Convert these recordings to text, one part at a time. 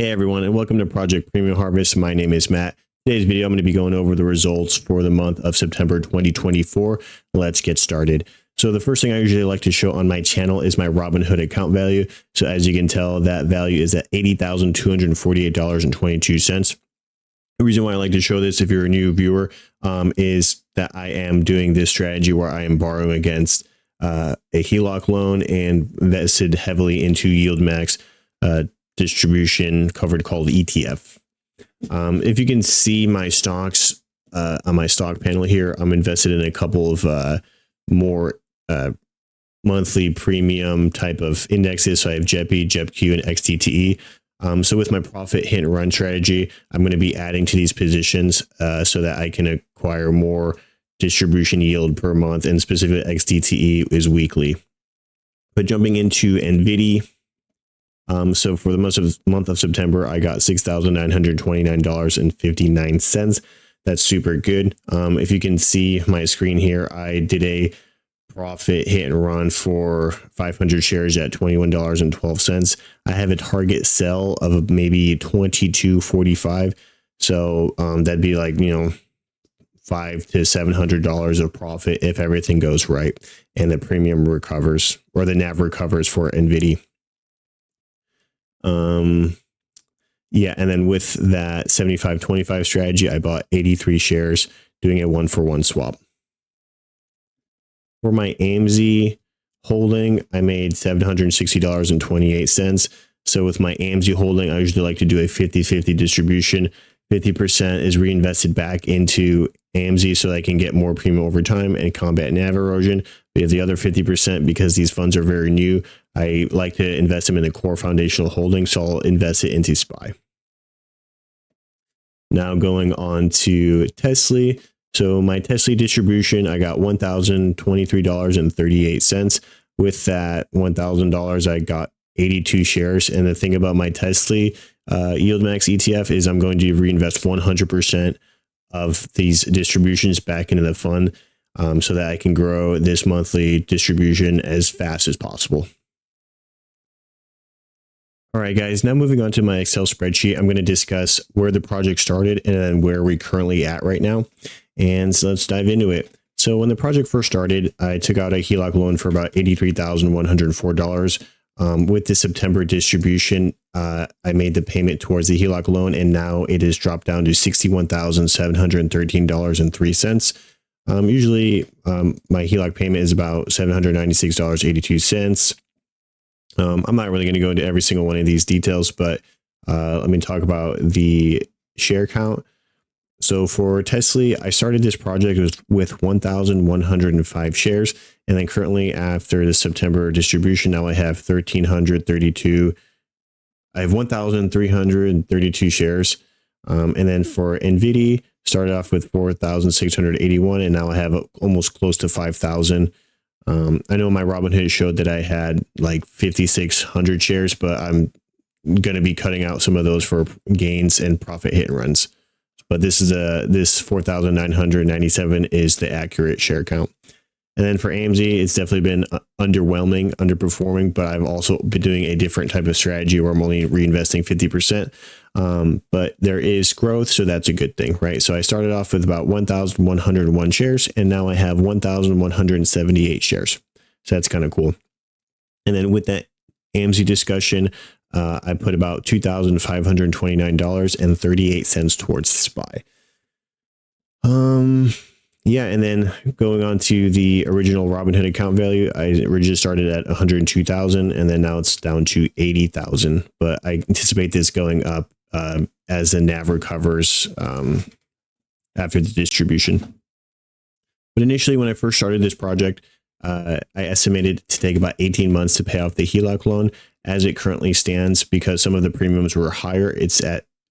Hey everyone, and welcome to Project Premium Harvest. My name is Matt. Today's video, I'm going to be going over the results for the month of September 2024. Let's get started. So the first thing I usually like to show on my channel is my Robinhood account value. So as you can tell, that value is at $80,248.22. The reason why I like to show this, if you're a new viewer, is that I am doing this strategy where I am borrowing against a heloc loan and invested heavily into YieldMax distribution covered called ETF. If you can see my stocks on my stock panel here, I'm invested in a couple of more monthly premium type of indexes. So I have JEPI, JEPQ, and XTTE. So with my profit hit and run strategy, I'm going to be adding to these positions so that I can acquire more distribution yield per month, and specifically XTTE is weekly. But jumping into nvdy, so for the month of September, I got $6,929.59. That's super good. If you can see my screen here, I did a profit hit and run for 500 shares at $21.12. I have a target sell of maybe $22.45. So that'd be like, $500 to $700 of profit if everything goes right and the premium recovers, or the NAV recovers for nvdy. Yeah, and then with that 75-25 strategy, I bought 83 shares doing a 1-for-1 swap. For my amzy holding, I made $760.28. So with my amzy holding, I usually like to do a 50-50 distribution. 50% is reinvested back into amzy so that I can get more premium over time and combat NAV erosion. We have the other 50%, because these funds are very new, I like to invest them in the core foundational holding, so I'll invest it into SPY. Now going on to tsly. So my tsly distribution, I got $1,023.38. With that $1,000, I got 82 shares. And the thing about my tsly YieldMax ETF is I'm going to reinvest 100% of these distributions back into the fund so that I can grow this monthly distribution as fast as possible. All right, guys, now moving on to my Excel spreadsheet, I'm going to discuss where the project started and then where we're currently at right now. And so let's dive into it. So when the project first started, I took out a HELOC loan for about $83,104. With the September distribution, I made the payment towards the HELOC loan, and now it has dropped down to $61,713.03. Usually my HELOC payment is about $796.82. I'm not really going to go into every single one of these details, but let me talk about the share count. So for tsly, I started this project with 1,105 shares. And then currently after the September distribution, now I have 1,332. I have 1,332 shares. And then for nvdy, started off with 4,681, and now I have almost close to 5,000. I know my Robinhood showed that I had like 5,600 shares, but I'm going to be cutting out some of those for gains and profit hit and runs. But this 4,997 is the accurate share count. And then for amzy, it's definitely been underwhelming, underperforming, but I've also been doing a different type of strategy where I'm only reinvesting 50%. But there is growth, so that's a good thing, right? So I started off with about 1,101 shares, and now I have 1,178 shares. So that's kind of cool. And then with that amzy discussion, I put about $2,529.38 towards SPY. Yeah, and then going on to the original Robinhood account value, I originally started at 102,000, and then now it's down to 80,000. But I anticipate this going up as the NAV recovers after the distribution. But initially, when I first started this project, I estimated to take about 18 months to pay off the HELOC loan. As it currently stands, because some of the premiums were higher, it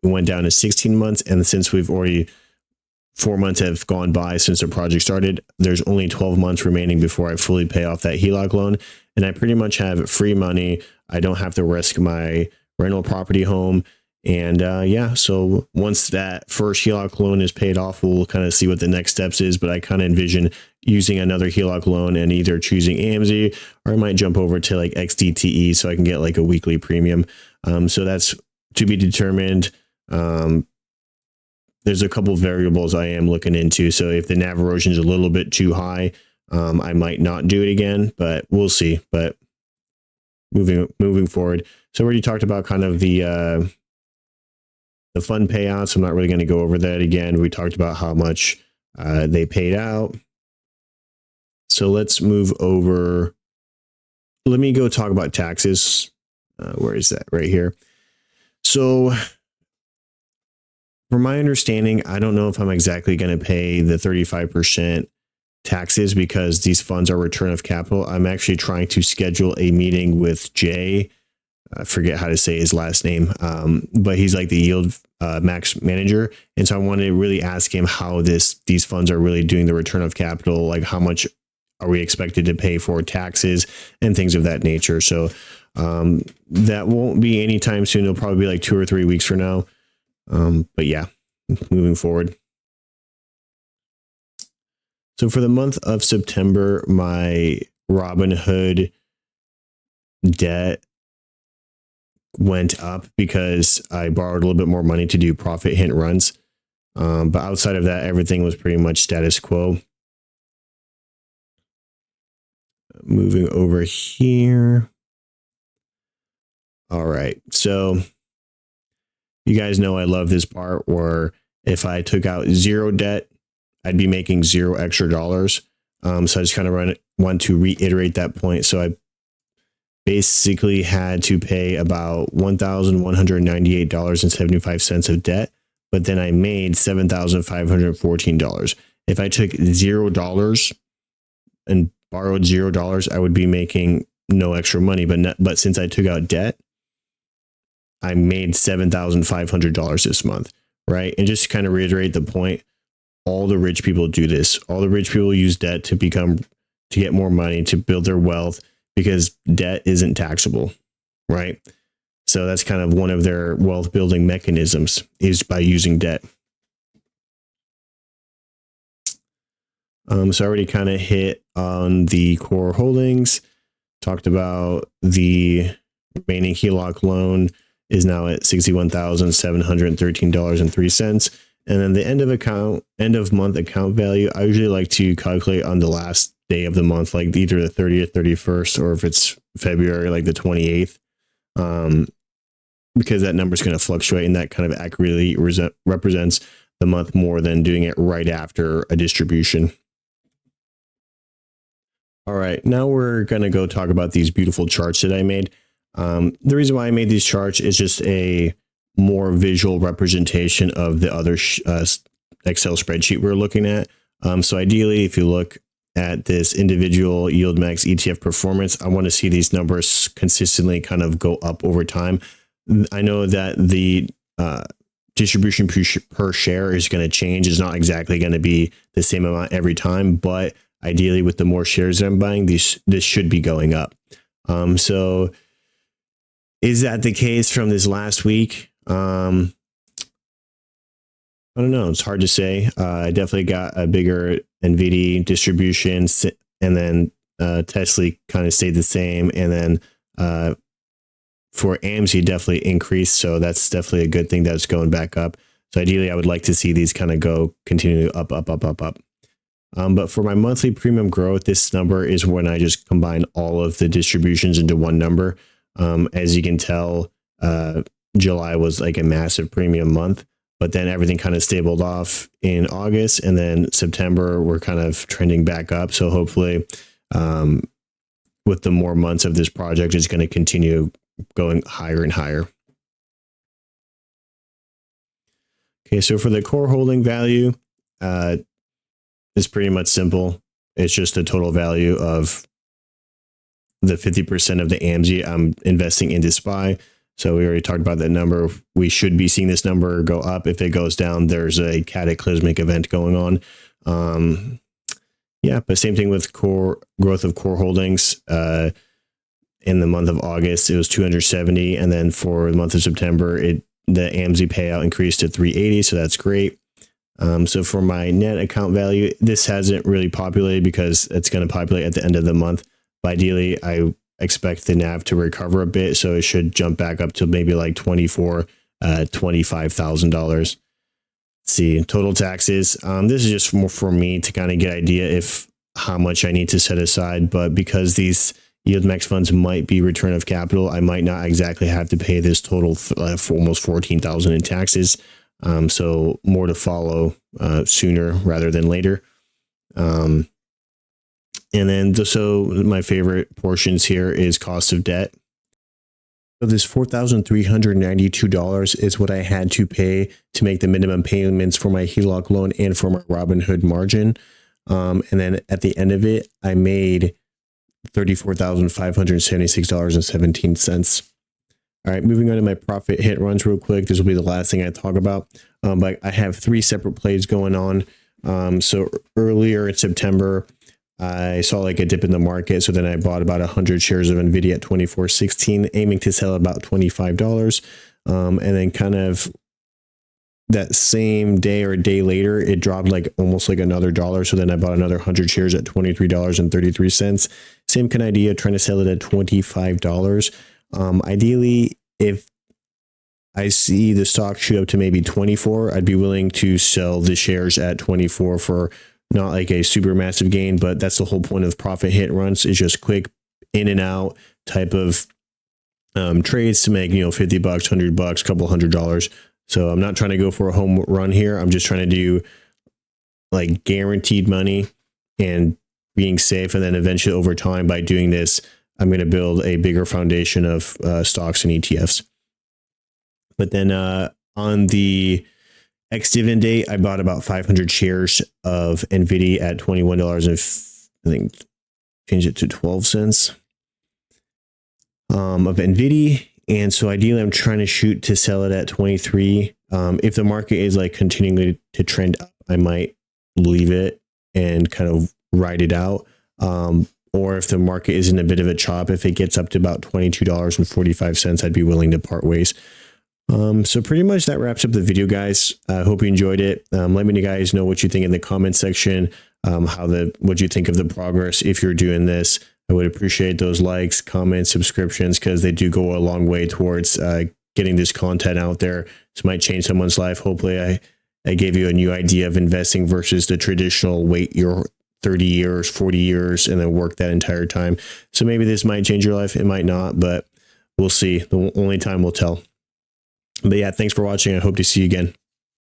went down to 16 months. And since we've already 4 months have gone by since the project started, there's only 12 months remaining before I fully pay off that HELOC loan. And I pretty much have free money. I don't have to risk my rental property home. And yeah, so once that first HELOC loan is paid off, we'll kind of see what the next steps is. But I kind of envision using another HELOC loan and either choosing amzy, or I might jump over to like XTTE so I can get like a weekly premium. So that's to be determined. There's a couple variables I am looking into. So if the NAV erosion is a little bit too high, I might not do it again, but we'll see. But moving forward. So we already talked about kind of the fund payouts. I'm not really going to go over that again. We talked about how much they paid out. So let's move over. Let me go talk about taxes. Where is that? Right here. So from my understanding, I don't know if I'm exactly going to pay the 35% taxes because these funds are return of capital. I'm actually trying to schedule a meeting with Jay. I forget how to say his last name, but he's like the YieldMax manager. And so I wanted to really ask him how these funds are really doing the return of capital, like how much are we expected to pay for taxes and things of that nature. So that won't be anytime soon. It'll probably be like 2 or 3 weeks from now. But yeah, moving forward. So for the month of September, my Robinhood debt went up because I borrowed a little bit more money to do profit hint runs. But outside of that, everything was pretty much status quo. Moving over here. All right. So you guys know I love this part where if I took out zero debt, I'd be making $0 extra dollars. So I just kind of want to reiterate that point. So I basically had to pay about $1,198.75 of debt, but then I made $7,514. If I took $0 and borrowed $0, I would be making no extra money. But since I took out debt, I made $7,500 this month, right? And just to kind of reiterate the point, all the rich people do this. All the rich people use debt to get more money, to build their wealth, because debt isn't taxable, right? So that's kind of one of their wealth building mechanisms, is by using debt. So I already kind of hit on the core holdings, talked about the remaining HELOC loan is now at $61,713.03. And then the end of month account value, I usually like to calculate on the last day of the month, like either the 30th, 31st, or if it's February, like the 28th, because that number is going to fluctuate, and that kind of accurately represents the month more than doing it right after a distribution. All right, now we're going to go talk about these beautiful charts that I made. The reason why I made these charts is just a more visual representation of the other Excel spreadsheet we're looking at. So ideally, if you look at this individual YieldMax ETF performance, I want to see these numbers consistently kind of go up over time. I know that the distribution per share is going to change. It's not exactly going to be the same amount every time, but ideally with the more shares that I'm buying, this should be going up. So is that the case from this last week? I don't know. It's hard to say. I definitely got a bigger nvdy distribution, and then tsly kind of stayed the same. And then for amzy definitely increased. So that's definitely a good thing that it's going back up. So ideally, I would like to see these kind of continue up. But for my monthly premium growth, this number is when I just combine all of the distributions into one number. As you can tell, July was like a massive premium month, but then everything kind of stabled off in August, and then September we're kind of trending back up. So hopefully with the more months of this project, it's going to continue going higher and higher. Okay, so for the core holding value, it's pretty much simple. It's just the total value of the 50% of the amzy I'm investing into SPY. So we already talked about that number. We should be seeing this number go up. If it goes down, there's a cataclysmic event going on. Yeah, but same thing with core growth of core holdings. In the month of August, it was 270. And then for the month of September, the amzy payout increased to 380. So that's great. So for my net account value, this hasn't really populated because it's going to populate at the end of the month. But ideally, I expect the NAV to recover a bit, so it should jump back up to maybe like 24 $25,000. See, total taxes. This is just more for me to kind of get idea if how much I need to set aside, but because these YieldMax funds might be return of capital, I might not exactly have to pay this total for almost 14,000 in taxes. So more to follow sooner rather than later. And then so my favorite portions here is cost of debt. So this $4,392 is what I had to pay to make the minimum payments for my HELOC loan and for my Robinhood margin. And then at the end of it, I made $34,576.17. All right, moving on to my profit hit runs real quick. This will be the last thing I talk about. But I have 3 separate plays going on. So earlier in September, I saw like a dip in the market. So then I bought about 100 shares of NVIDIA at $24.16, aiming to sell about $25. And then kind of that same day or a day later, it dropped like almost like another dollar. So then I bought another 100 shares at $23.33. Same kind of idea, trying to sell it at $25. Ideally, if I see the stock shoot up to maybe 24, I'd be willing to sell the shares at 24 for not like a super massive gain, but that's the whole point of profit hit runs, is just quick in and out type of trades to make, $50, $100, couple $100. So I'm not trying to go for a home run here. I'm just trying to do like guaranteed money and being safe. And then eventually over time, by doing this, I'm going to build a bigger foundation of stocks and ETFs. But then on the ex-dividend day, I bought about 500 shares of NVIDIA at $21 and I think change it to 12 cents of NVIDIA. And so ideally, I'm trying to shoot to sell it at 23. If the market is like continuing to trend up, I might leave it and kind of ride it out. Or if the market is in a bit of a chop, if it gets up to about $22.45, I'd be willing to part ways. So pretty much that wraps up the video, guys. I hope you enjoyed it. Let me guys know what you think in the comment section, what you think of the progress if you're doing this. I would appreciate those likes, comments, subscriptions, because they do go a long way towards getting this content out there. This might change someone's life. Hopefully I gave you a new idea of investing versus the traditional wait your 30 years, 40 years, and then work that entire time. So maybe this might change your life. It might not, but we'll see. The only time will tell. But yeah, thanks for watching. I hope to see you again.